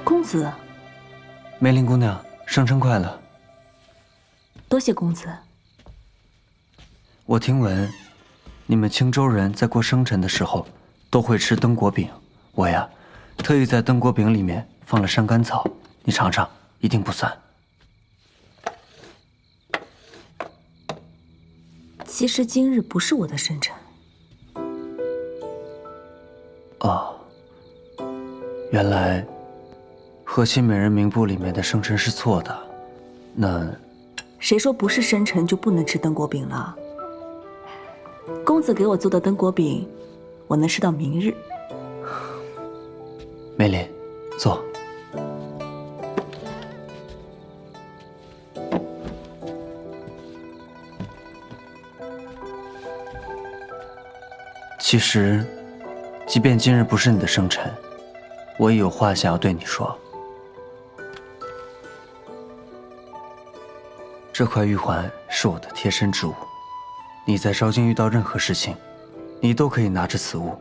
公子，梅林姑娘，生辰快乐！多谢公子。我听闻，你们青州人在过生辰的时候都会吃灯果饼。我呀，特意在灯果饼里面放了山甘草，你尝尝，一定不酸。其实今日不是我的生辰。哦，原来和亲美人名簿里面的生辰是错的。那谁说不是生辰就不能吃灯果饼了？公子给我做的灯果饼，我能吃到明日。梅林，坐。其实，即便今日不是你的生辰，我也有话想要对你说。这块玉环是我的贴身之物，你在昭京遇到任何事情，你都可以拿着此物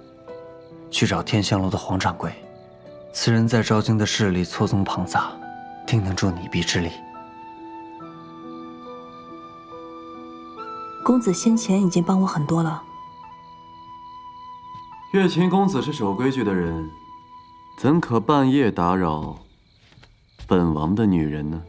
去找天香楼的黄掌柜。此人在昭京的势力错综庞杂，定能助你一臂之力。公子先前已经帮我很多了。月琴公子是守规矩的人，怎可半夜打扰本王的女人呢？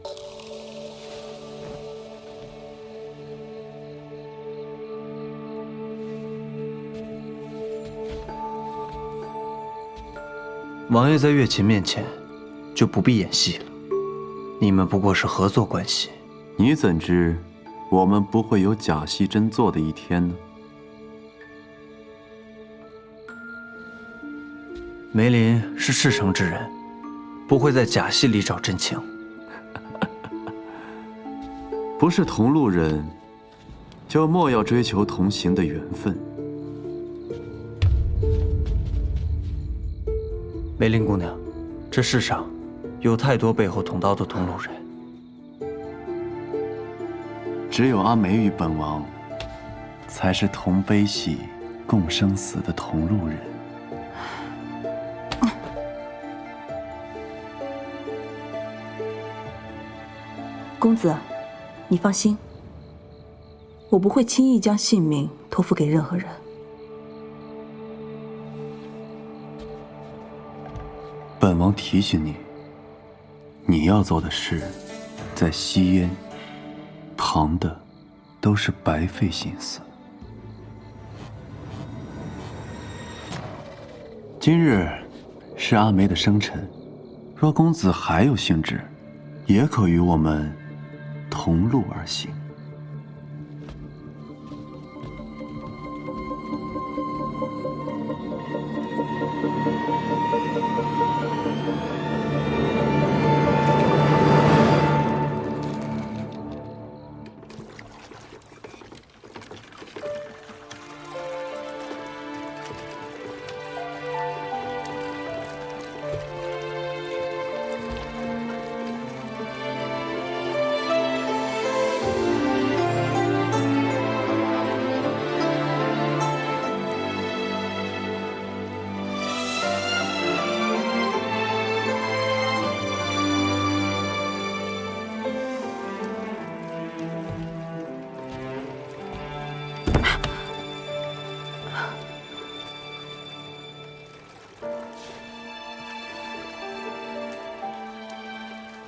王爷在月琴面前就不必演戏了，你们不过是合作关系。你怎知我们不会有假戏真做的一天呢？梅林是赤诚之人，不会在假戏里找真情。不是同路人，就莫要追求同行的缘分。梅林姑娘，这世上有太多背后捅刀的同路人。只有阿梅与本王，才是同悲喜、共生死的同路人。公子，你放心，我不会轻易将性命托付给任何人。本王提醒你，你要做的事，在吸烟旁的都是白费心思。今日是阿梅的生辰，若公子还有兴致，也可与我们同路而行。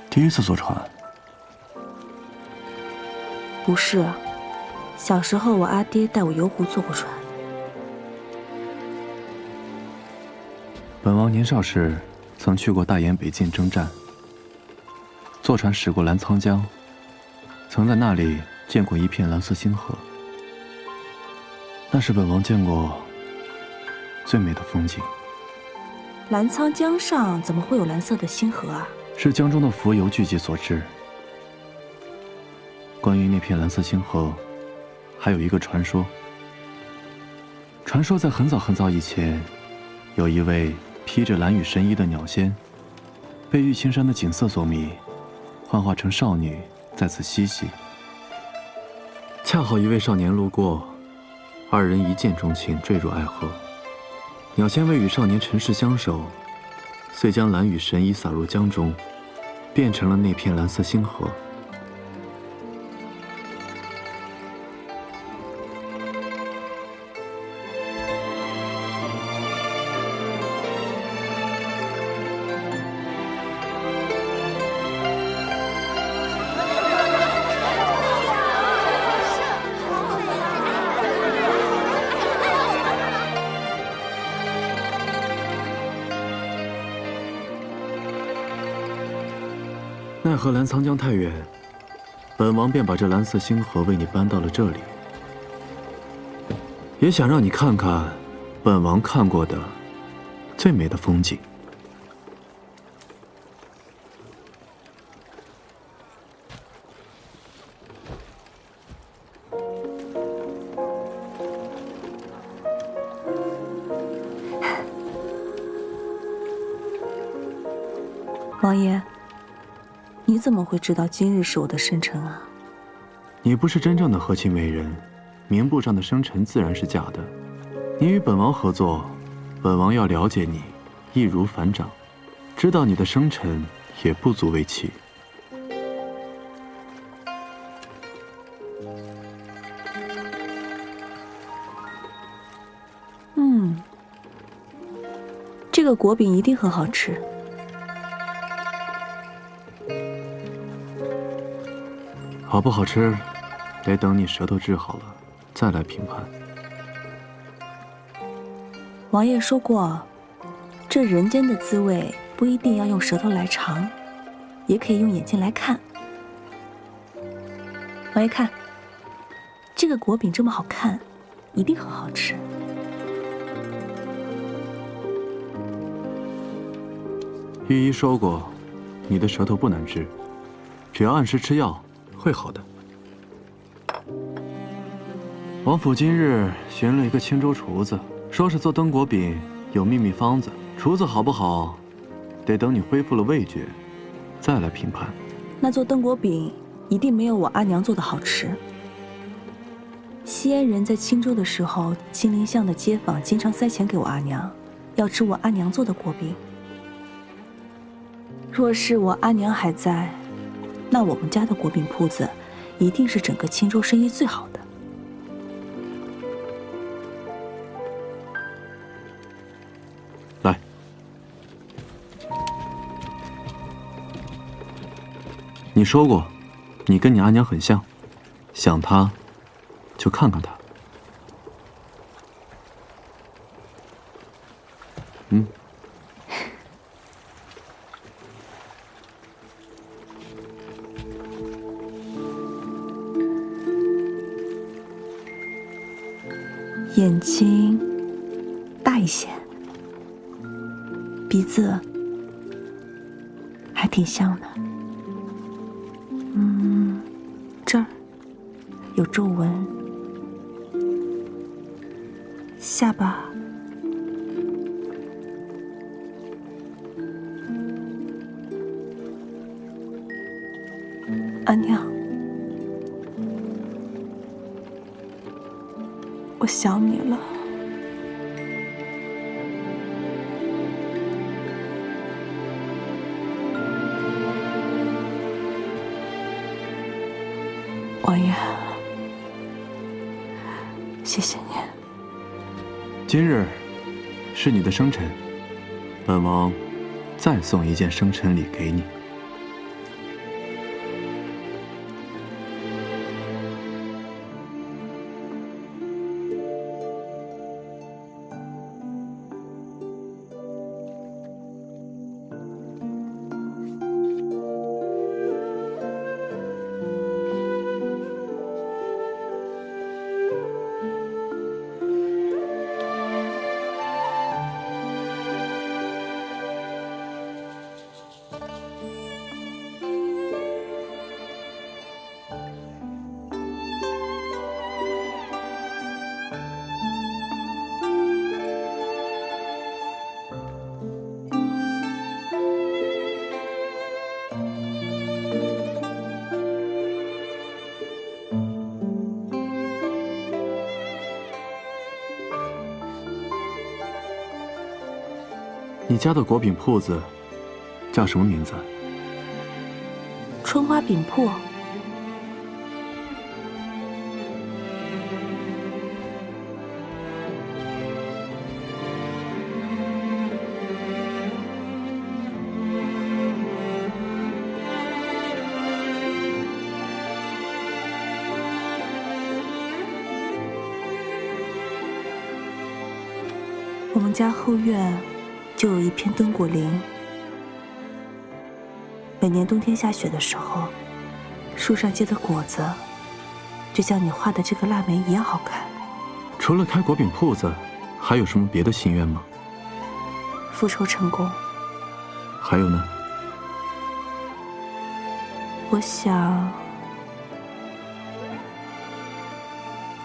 第一次坐船？不是，小时候我阿爹带我游湖坐过船。本王年少时曾去过大研北境征战，坐船驶过澜沧江，曾在那里见过一片蓝色星河，那是本王见过最美的风景。澜沧江上怎么会有蓝色的星河啊？是江中的浮游聚集所致。关于那片蓝色星河，还有一个传说。传说在很早很早以前，有一位披着蓝羽神衣的鸟仙，被玉青山的景色所迷，幻化成少女在此嬉戏。恰好一位少年路过，二人一见钟情，坠入爱河。鸟仙为与少年尘世相守，遂将蓝雨神衣撒入江中，变成了那片蓝色星河。奈何澜沧江太远，本王便把这蓝色星河为你搬到了这里，也想让你看看本王看过的最美的风景。王爷，你怎么会知道今日是我的生辰啊？你不是真正的和亲为人，名簿上的生辰自然是假的。你与本王合作，本王要了解你，易如反掌，知道你的生辰也不足为奇。这个果饼一定很好吃。好不好吃，得等你舌头治好了再来评判。王爷说过，这人间的滋味不一定要用舌头来尝，也可以用眼睛来看。王爷看，这个果饼这么好看，一定很好吃。御医说过，你的舌头不难治，只要按时吃药，会好的。王府今日寻了一个青州厨子，说是做灯果饼有秘密方子。厨子好不好，得等你恢复了味觉，再来评判。那做灯果饼一定没有我阿娘做的好吃。西安人在青州的时候，金陵巷的街坊经常塞钱给我阿娘，要吃我阿娘做的果饼。若是我阿娘还在，那我们家的果饼铺子一定是整个青州生意最好的。来，你说过，你跟你阿娘很像，想她，就看看她。眼睛大一些，鼻子还挺像的。这儿有皱纹，下巴阿娘，我想你了。王爷，谢谢你。今日是你的生辰，本王再送一件生辰礼给你。你家的果饼铺子叫什么名字？春花饼铺。我们家后院就有一片灯果林，每年冬天下雪的时候，树上结的果子就像你画的这个腊梅一样好看。除了开果饼铺子，还有什么别的心愿吗？复仇成功。还有呢？我想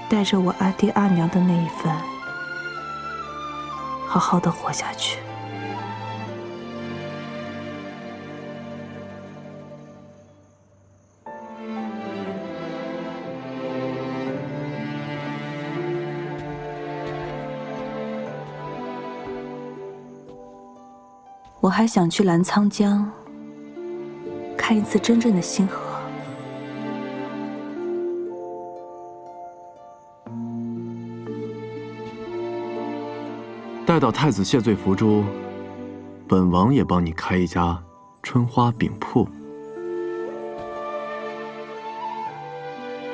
带着我阿爹阿娘的那一份，好好的活下去。我还想去澜沧江看一次真正的星河。待到太子谢罪伏诛，本王也帮你开一家春花饼铺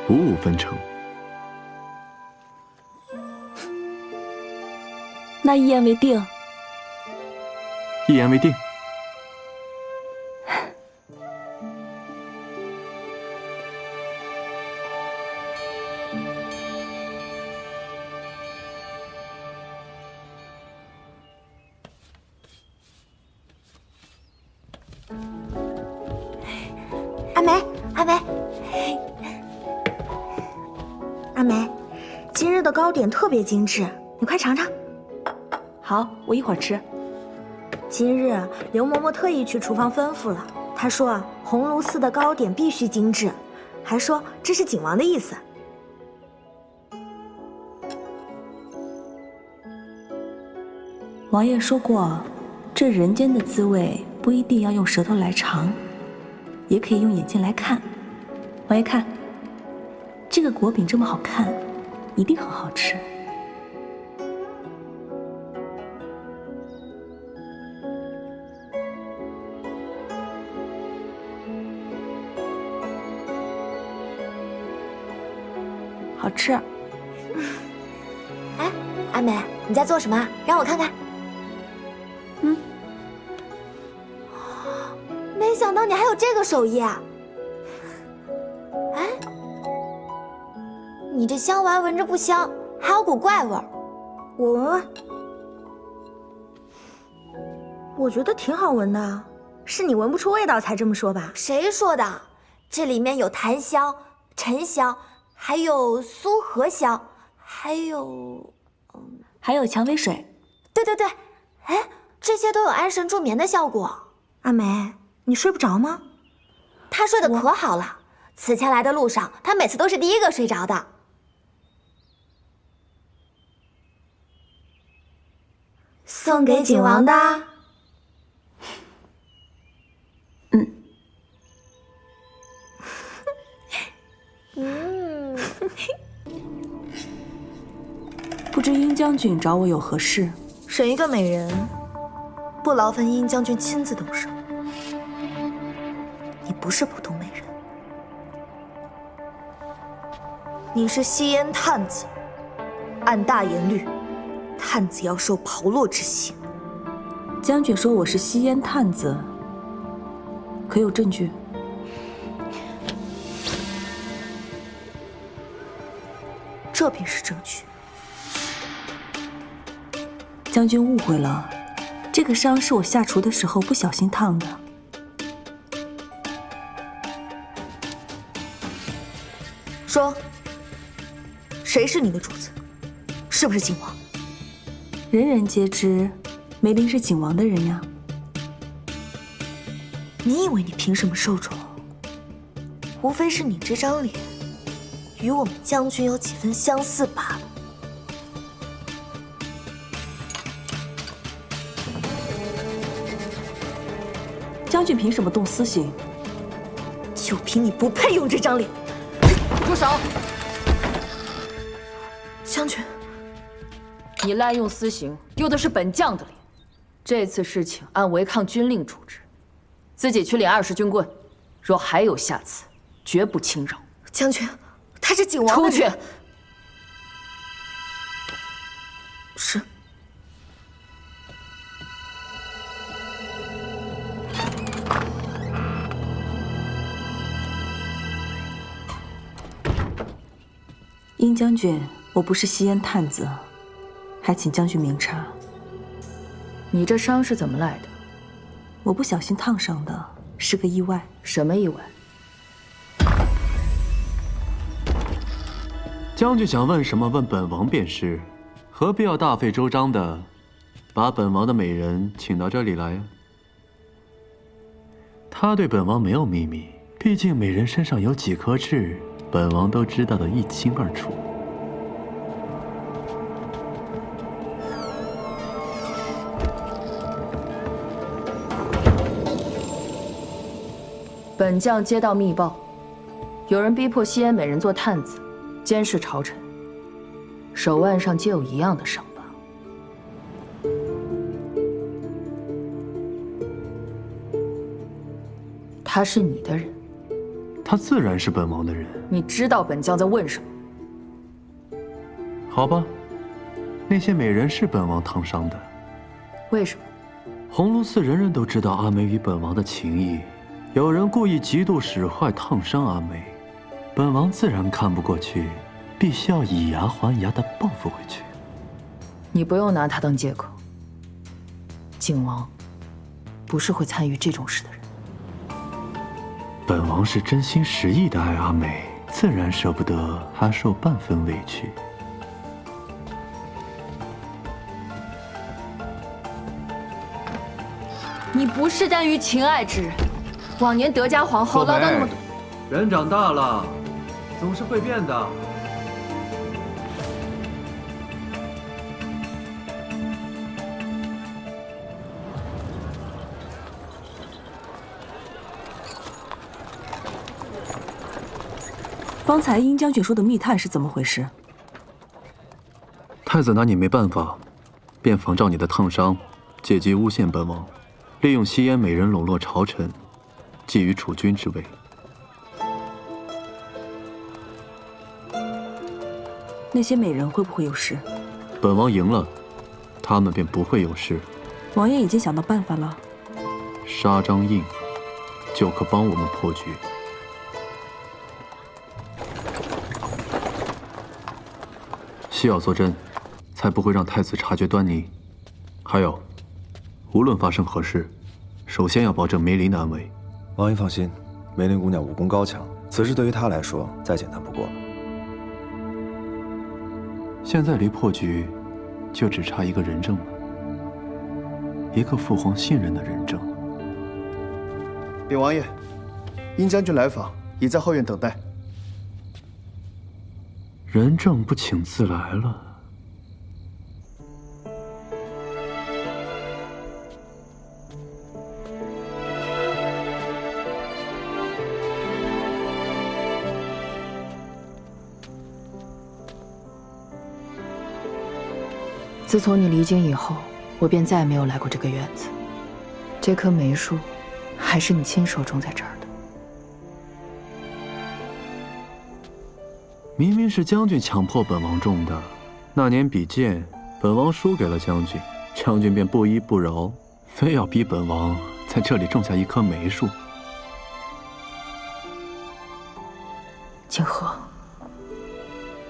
，5-5分成。那一言为定。一言为定。阿梅，阿梅，阿梅，今日的糕点特别精致，你快尝尝。好，我一会儿吃。今日刘嬷嬷特意去厨房吩咐了，她说啊，红炉寺的糕点必须精致，还说这是景王的意思。王爷说过，这人间的滋味不一定要用舌头来尝，也可以用眼睛来看。王爷看，这个果饼这么好看，一定很好吃。好吃。哎，阿梅，你在做什么？让我看看。没想到你还有这个手艺啊！哎，你这香丸闻着不香，还有股怪味儿。我闻闻，我觉得挺好闻的。是你闻不出味道才这么说吧？谁说的？这里面有檀香、沉香，还有苏合香，还有蔷薇水。对对对，哎，这些都有安神助眠的效果。阿梅，你睡不着吗？他睡得可好了，此前来的路上，他每次都是第一个睡着的。送给景王的。不知殷将军找我有何事？审一个美人，不劳烦殷将军亲自动手。你不是普通美人，你是吸烟探子。按大言律，探子要受炮烙之刑。将军说我是吸烟探子，可有证据？这便是证据。将军误会了，这个伤是我下厨的时候不小心烫的。说，谁是你的主子？是不是景王？人人皆知，梅林是景王的人呀。你以为你凭什么受宠？无非是你这张脸，与我们将军有几分相似罢了。将军凭什么动私刑？就凭你不配用这张脸！住手！将军，你滥用私刑，用的是本将的脸。这次事情按违抗军令处置，自己去领20军棍。若还有下次，绝不轻饶。将军，他是景王的人。出去。是。殷将军，我不是西燕探子，还请将军明察。你这伤是怎么来的？我不小心烫伤的，是个意外。什么意外？将军想问什么，问本王便是，何必要大费周章的把本王的美人请到这里来呀？他对本王没有秘密，毕竟美人身上有几颗痣，本王都知道的一清二楚。本将接到密报，有人逼迫西燕美人做探子，监视朝臣，手腕上皆有一样的伤疤。他是你的人，他自然是本王的人。你知道本将在问什么？好吧，那些美人是本王烫伤的。为什么？红炉寺人人都知道阿梅与本王的情谊。有人故意嫉妒使坏，烫伤阿梅，本王自然看不过去，必须要以牙还牙的报复回去。你不用拿他当借口。景王不是会参与这种事的人。本王是真心实意的爱阿梅，自然舍不得她受半分委屈。你不是耽于情爱之人。往年德嘉皇后唠叨那么多，人长大了，总是会变的。方才殷将军说的密探是怎么回事？太子拿你没办法，便仿照你的烫伤，借机诬陷本王，利用西燕美人笼络朝臣。觊觎储君之位，那些美人会不会有事？本王赢了，他们便不会有事。王爷已经想到办法了，杀张印就可帮我们破局。需要坐镇，才不会让太子察觉端倪。还有，无论发生何事，首先要保证梅林的安危。王爷放心，梅林姑娘武功高强，此事对于她来说再简单不过了。现在离破局就只差一个人证了，一个父皇信任的人证。禀王爷，殷将军来访，已在后院等待。人证不请自来了。自从你离京以后，我便再也没有来过这个院子。这棵梅树，还是你亲手种在这儿的。明明是将军强迫本王种的，那年比剑，本王输给了将军，将军便不依不饶，非要逼本王在这里种下一棵梅树。景和，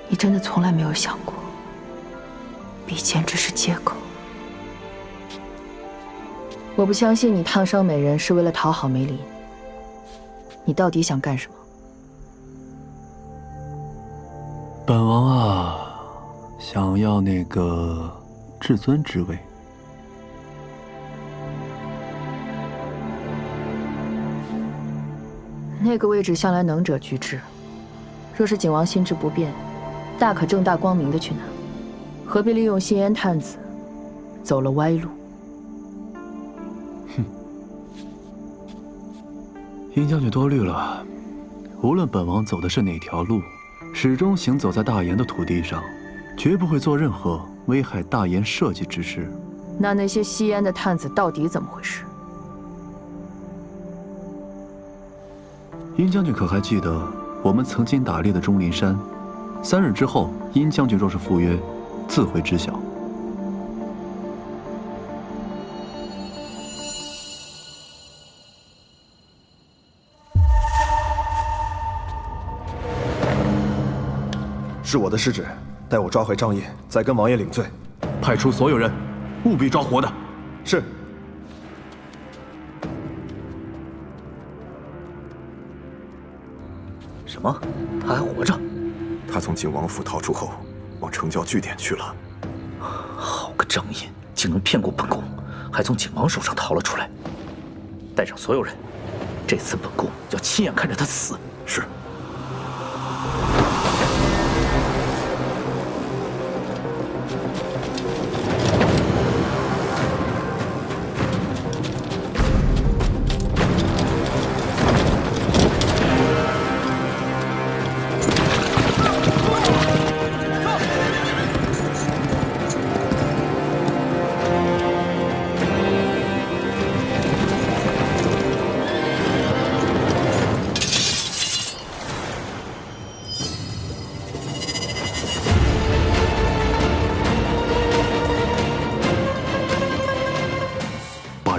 你真的从来没有想过，比剑只是借口？我不相信你烫伤美人是为了讨好梅林，你到底想干什么？本王啊，想要那个至尊之位。那个位置向来能者居之，若是景王心智不变，大可正大光明的去拿，何必利用新燕探子走了歪路？哼，殷将军多虑了。无论本王走的是哪条路，始终行走在大炎的土地上，绝不会做任何危害大炎社稷之事。那些吸烟的探子到底怎么回事？殷将军可还记得我们曾经打猎的钟灵山？3日之后，殷将军若是赴约，自会知晓。是我的失职，待我抓回张印，再跟王爷领罪。派出所有人，务必抓活的。是。什么？他还活着？他从景王府逃出后，往城郊据点去了。好个张印，竟能骗过本宫，还从景王手上逃了出来。带上所有人，这次本宫要亲眼看着他死。是。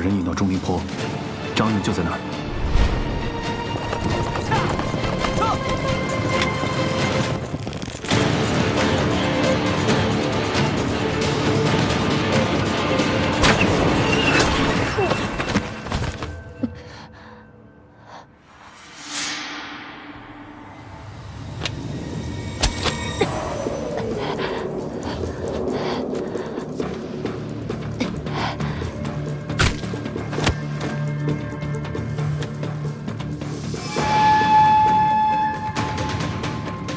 人引到钟灵坡，张印就在那儿。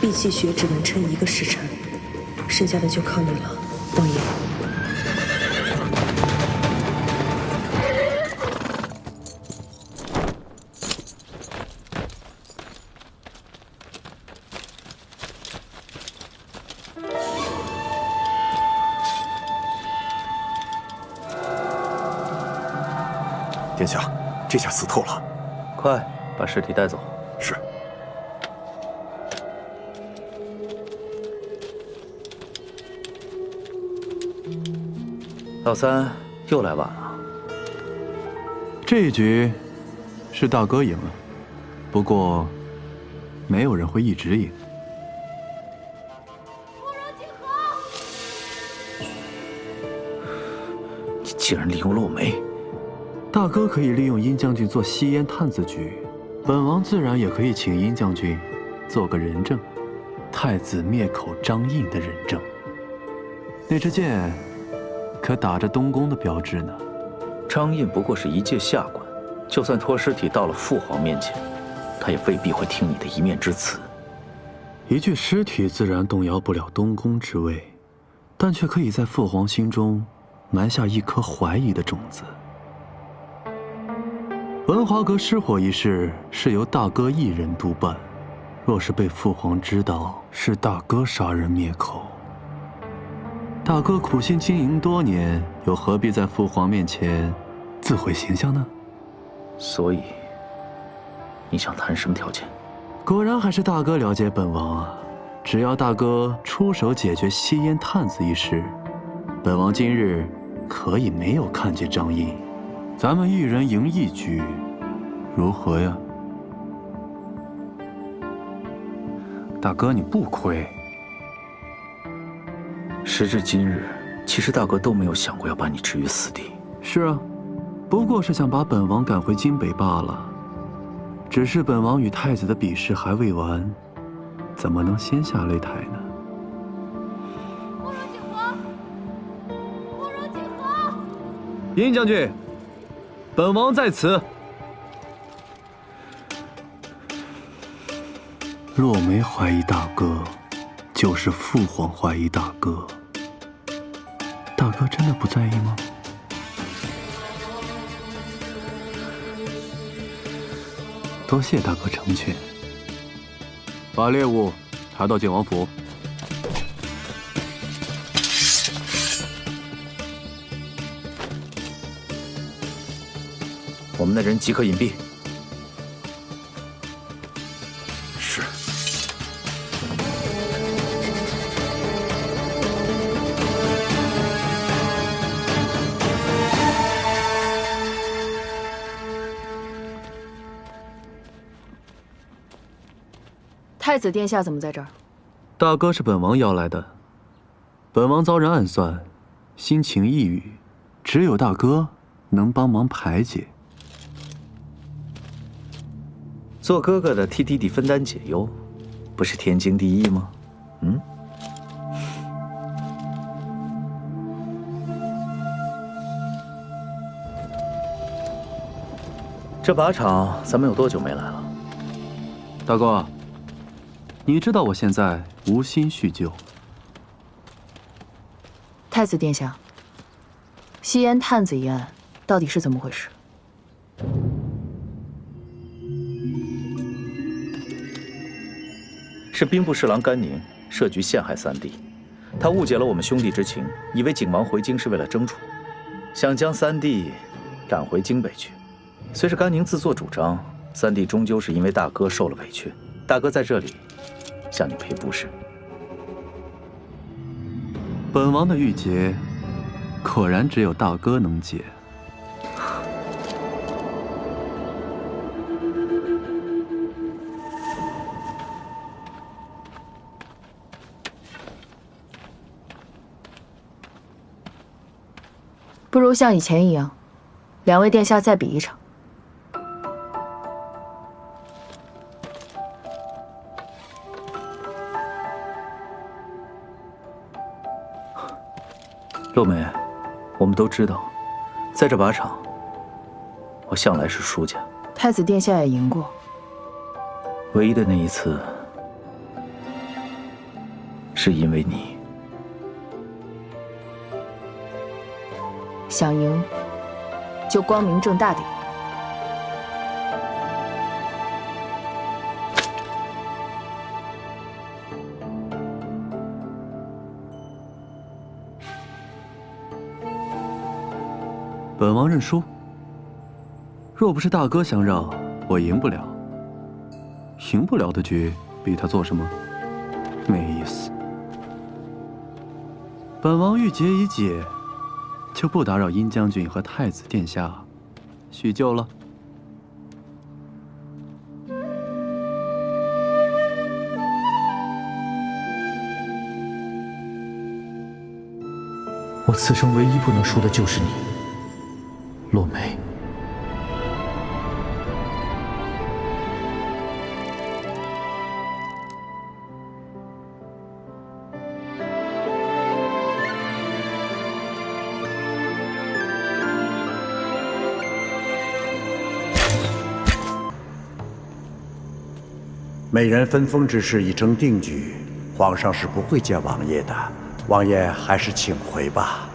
碧气血只能撑1个时辰，剩下的就靠你了，王爷。殿下，这下死透了。快把尸体带走。是。老三又来晚了。这一局是大哥赢了，不过没有人会一直赢。你竟然利用落梅！大哥可以利用殷将军做吸烟探子局，本王自然也可以请殷将军做个人证，太子灭口张印的人证。那支箭可打着东宫的标志呢。张印不过是一介下官，就算拖尸体到了父皇面前，他也未必会听你的一面之词。一具尸体自然动摇不了东宫之位，但却可以在父皇心中埋下一颗怀疑的种子。文华阁失火一事是由大哥一人督办，若是被父皇知道是大哥杀人灭口，大哥苦心经营多年，又何必在父皇面前自毁形象呢？所以，你想谈什么条件？果然还是大哥了解本王啊！只要大哥出手解决吸烟探子一事，本王今日可以没有看见张印。咱们一人赢1局，如何呀？大哥，你不亏。时至今日，其实大哥都没有想过要把你置于死地。是啊，不过是想把本王赶回京北罢了。只是本王与太子的比试还未完，怎么能先下擂台呢？慕容景和，慕容景和，殷将军，本王在此。落梅怀疑大哥，就是父皇怀疑大哥。大哥真的不在意吗？多谢大哥成全。把猎物抬到靖王府。我们的人即刻隐蔽。是。太子殿下怎么在这儿？大哥是本王邀来的，本王遭人暗算，心情抑郁，只有大哥能帮忙排解。做哥哥的替弟弟分担解忧，不是天经地义吗？嗯。这靶场咱们有多久没来了？大哥，你知道我现在无心叙旧。太子殿下，西烟探子一案到底是怎么回事？是兵部侍郎甘宁设局陷害三弟，他误解了我们兄弟之情，以为景王回京是为了征楚，想将三弟赶回京北去。虽是甘宁自作主张，三弟终究是因为大哥受了委屈，大哥在这里向你赔不是。本王的郁结，果然只有大哥能解。不如像以前一样，两位殿下再比一场。洛梅，我们都知道，在这靶场，我向来是输家。太子殿下也赢过，唯一的那一次，是因为你。想赢，就光明正大点。本王认输。若不是大哥相让，我赢不了。赢不了的局，逼他做什么？没意思。本王郁结已解。就不打扰殷将军和太子殿下叙旧了。我此生唯一不能输的就是你，洛梅。美人分封之事已成定局，皇上是不会见王爷的。王爷还是请回吧。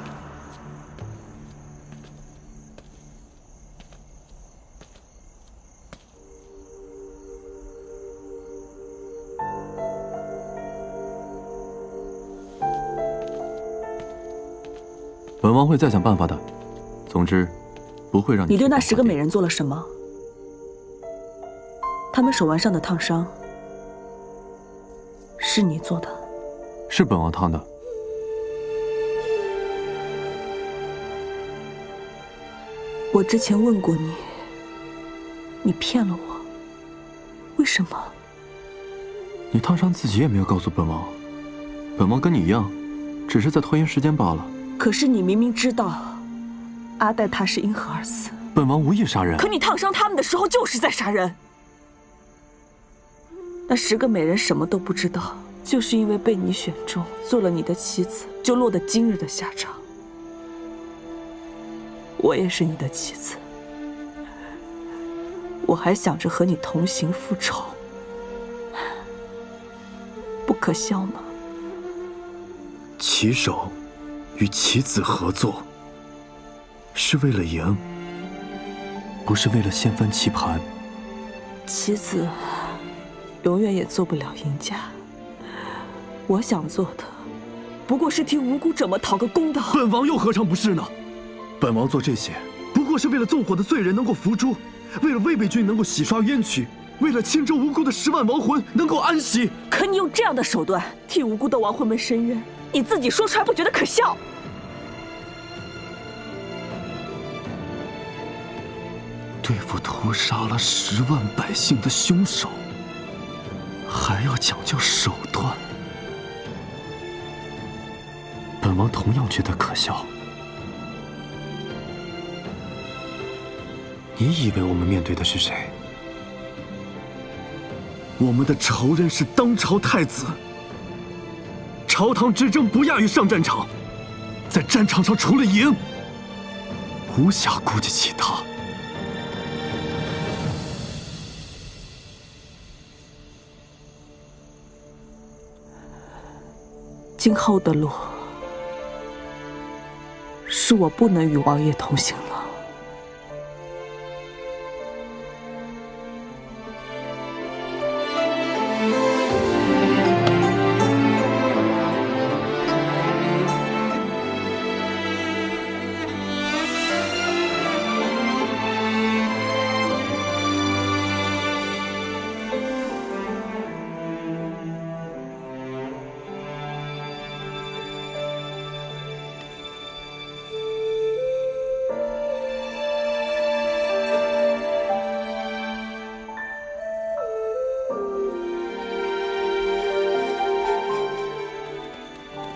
本王会再想办法的。总之，不会让你。你对那10个美人做了什么？他们手腕上的烫伤。是你做的，是本王烫的。我之前问过你，你骗了我，为什么？你烫伤自己也没有告诉本王，本王跟你一样，只是在拖延时间罢了。可是你明明知道，阿黛她是因何而死，本王无意杀人。可你烫伤他们的时候就是在杀人。那10个美人什么都不知道，就是因为被你选中，做了你的妻子，就落得今日的下场。我也是你的妻子，我还想着和你同行复仇，不可笑吗？棋手与棋子合作，是为了赢，不是为了掀翻棋盘。妻子永远也做不了赢家。我想做的，不过是替无辜者们讨个公道。本王又何尝不是呢？本王做这些，不过是为了纵火的罪人能够伏诛，为了魏北军能够洗刷冤屈，为了青州无辜的10万亡魂能够安息。可你用这样的手段替无辜的亡魂们伸冤，你自己说出来不觉得可笑？对付屠杀了10万百姓的凶手，还要讲究手段，本王同样觉得可笑。你以为我们面对的是谁？我们的仇人是当朝太子。朝堂之争不亚于上战场，在战场上除了赢，无暇顾及其他。今后的路，是我不能与王爷同行了。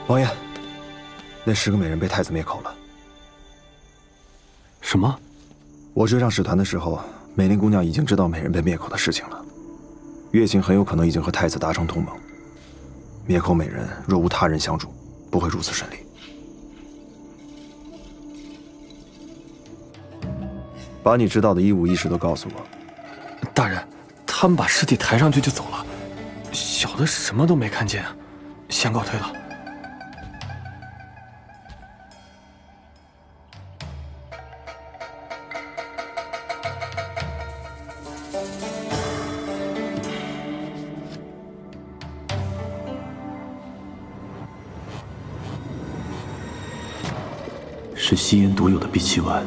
王爷，那10个美人被太子灭口了。什么？我追上使团的时候，美玲姑娘已经知道美人被灭口的事情了。月琴很有可能已经和太子达成同盟。灭口美人若无他人相助，不会如此顺利。把你知道的一五一十都告诉我。大人，他们把尸体抬上去就走了，小的什么都没看见，先告退了。是吸烟独有的闭气丸。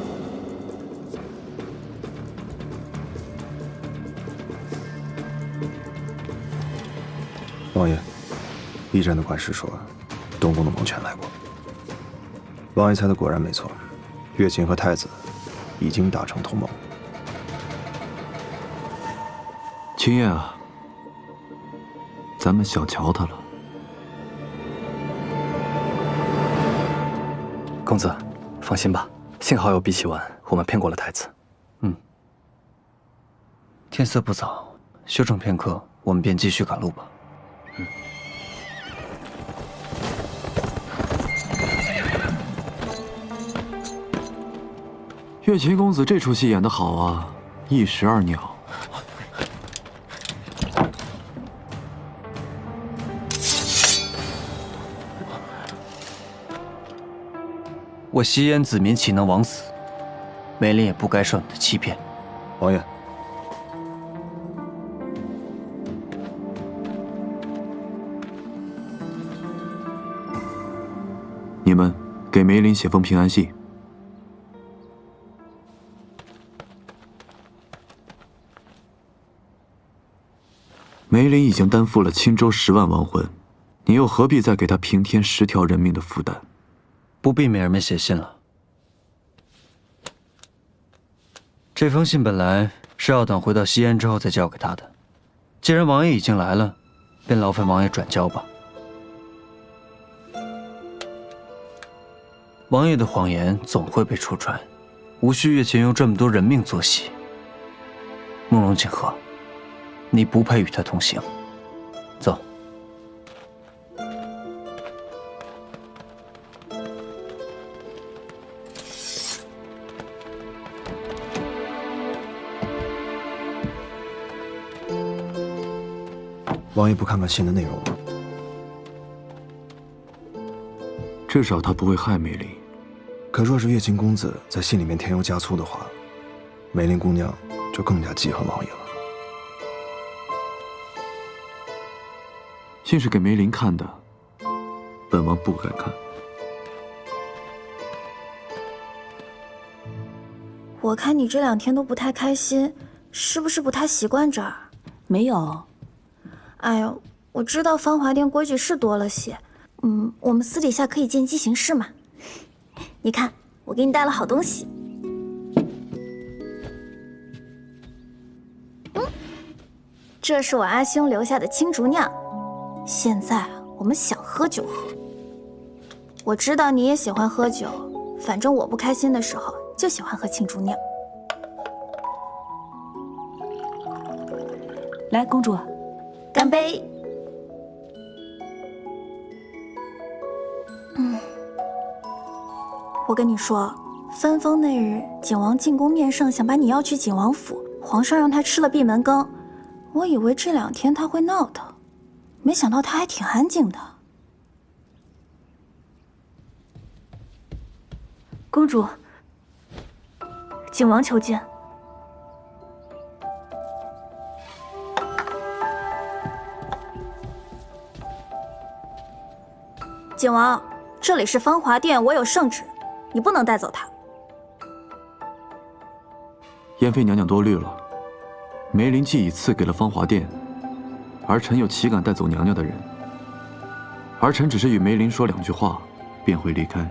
王爷，驿站的管事说，东宫的猛犬来过。王爷猜的果然没错，月琴和太子已经达成同盟。青燕啊，咱们小瞧他了。公子，放心吧，幸好有闭气丸，我们骗过了太子。天色不早，休整片刻，我们便继续赶路吧。月琴公子这出戏演得好啊，一石二鸟。我吸烟子民岂能枉死？梅林也不该受你的欺骗。王爷，你们给梅林写封平安信。梅林已经担负了青州10万亡魂，你又何必再给他平添10条人命的负担？不必美人们写信了。这封信本来是要等回到西安之后再交给他的，既然王爷已经来了，便劳烦王爷转交吧。王爷的谎言总会被戳穿，无需月琴用这么多人命作戏。慕容锦和，你不配与他同行。走。王爷不看看信的内容吗？至少他不会害梅林。可若是月琴公子在信里面添油加醋的话，梅林姑娘就更加记恨王爷了。竟是给梅林看的，本王不敢看。我看你这2天都不太开心，是不是不太习惯这儿？没有。哎呦，我知道芳华殿规矩是多了些，我们私底下可以见机行事嘛。你看，我给你带了好东西。这是我阿兄留下的青竹酿，现在我们想喝就喝。我知道你也喜欢喝酒，反正我不开心的时候就喜欢喝青竹酿。来，公主，干杯！我跟你说，分封那日，景王进宫面圣，想把你要去景王府，皇上让他吃了闭门羹。我以为这2天他会闹腾，没想到他还挺安静的。公主，景王求见。景王，这里是芳华殿，我有圣旨，你不能带走他。燕妃娘娘多虑了，梅林既已赐给了芳华殿，儿臣又岂敢带走娘娘的人？儿臣只是与梅林说2句话，便会离开。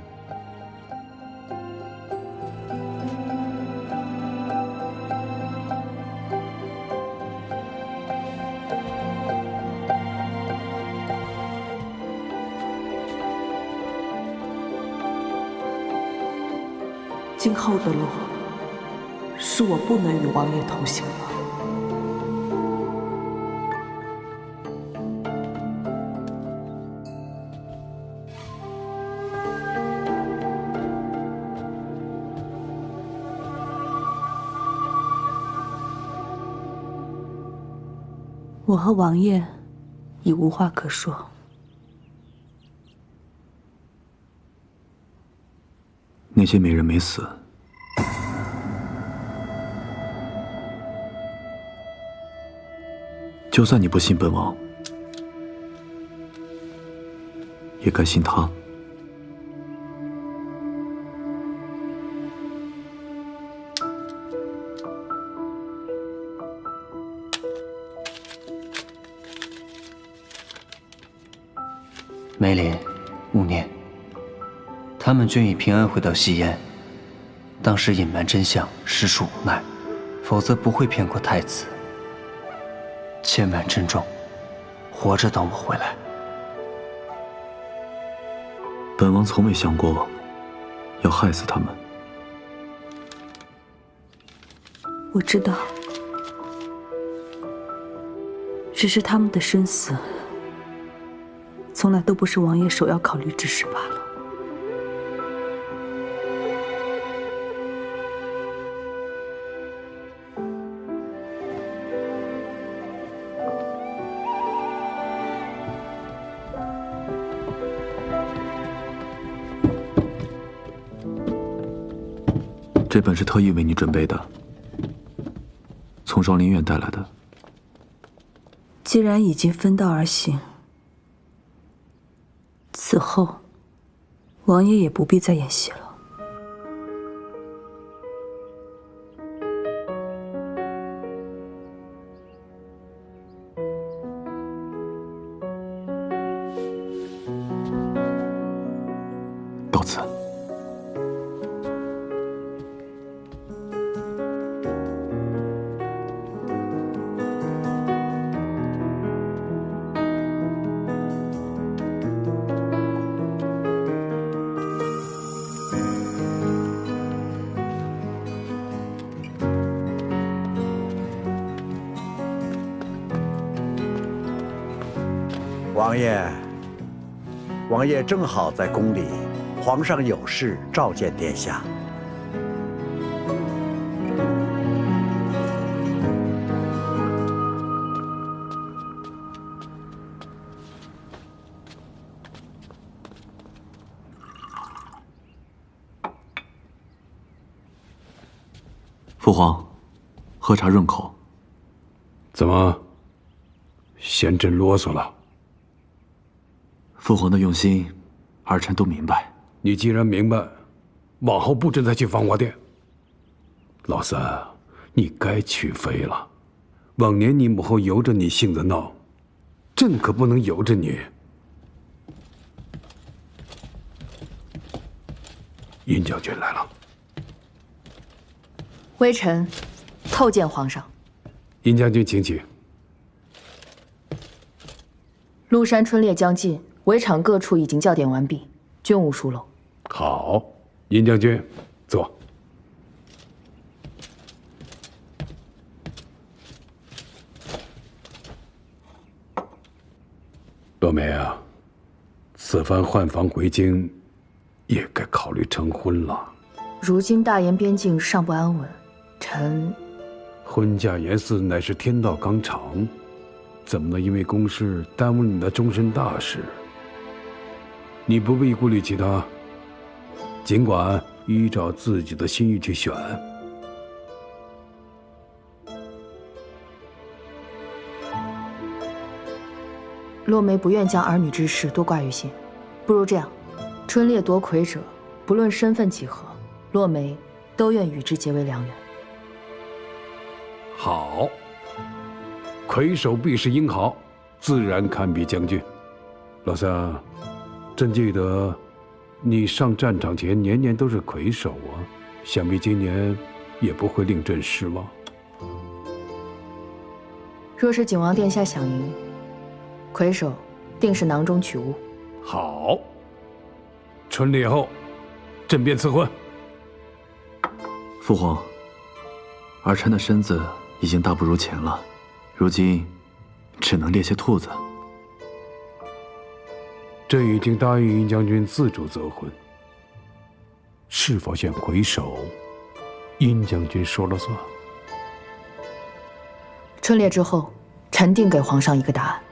今后的路，是我不能与王爷同行了。我和王爷已无话可说。那些美人没死，就算你不信本王，也该信他。梅林、穆念，他们均已平安回到西燕。当时隐瞒真相，实属无奈，否则不会骗过太子。千万珍重，活着等我回来。本王从未想过要害死他们。我知道，只是他们的生死，从来都不是王爷首要考虑之事罢了。这本是特意为你准备的，从双林院带来的。既然已经分道而行，此后王爷也不必再演戏了。告辞。王爷正好在宫里，皇上有事召见殿下。父皇，喝茶润口。怎么，嫌朕啰嗦了？父皇的用心，儿臣都明白。你既然明白，往后不准再去芳华殿。老三，你该去妃了。往年你母后由着你性子闹，朕可不能由着你。殷将军来了。微臣叩见皇上。殷将军，请起。麓山春猎将近，围场各处已经校点完毕，均无疏漏。好，殷将军，坐。洛梅啊，此番换防回京，也该考虑成婚了。如今大研边境尚不安稳，臣婚嫁严祀乃是天道纲常，怎么能因为公事耽误你的终身大事？你不必顾虑其他，尽管依照自己的心意去选。洛梅不愿将儿女之事多挂于心，不如这样，春猎夺魁者，不论身份几何，洛梅都愿与之结为良缘。好，魁首必是英豪，自然堪比将军。老三，朕记得你上战场前年年都是魁首啊，想必今年也不会令朕失望。若是景王殿下想赢，魁首定是囊中取物。好，春猎后，朕便赐婚。父皇，儿臣的身子已经大不如前了，如今只能猎些兔子。朕已经答应殷将军自主择婚，是否选魁首，殷将军说了算。春猎之后，臣定给皇上一个答案。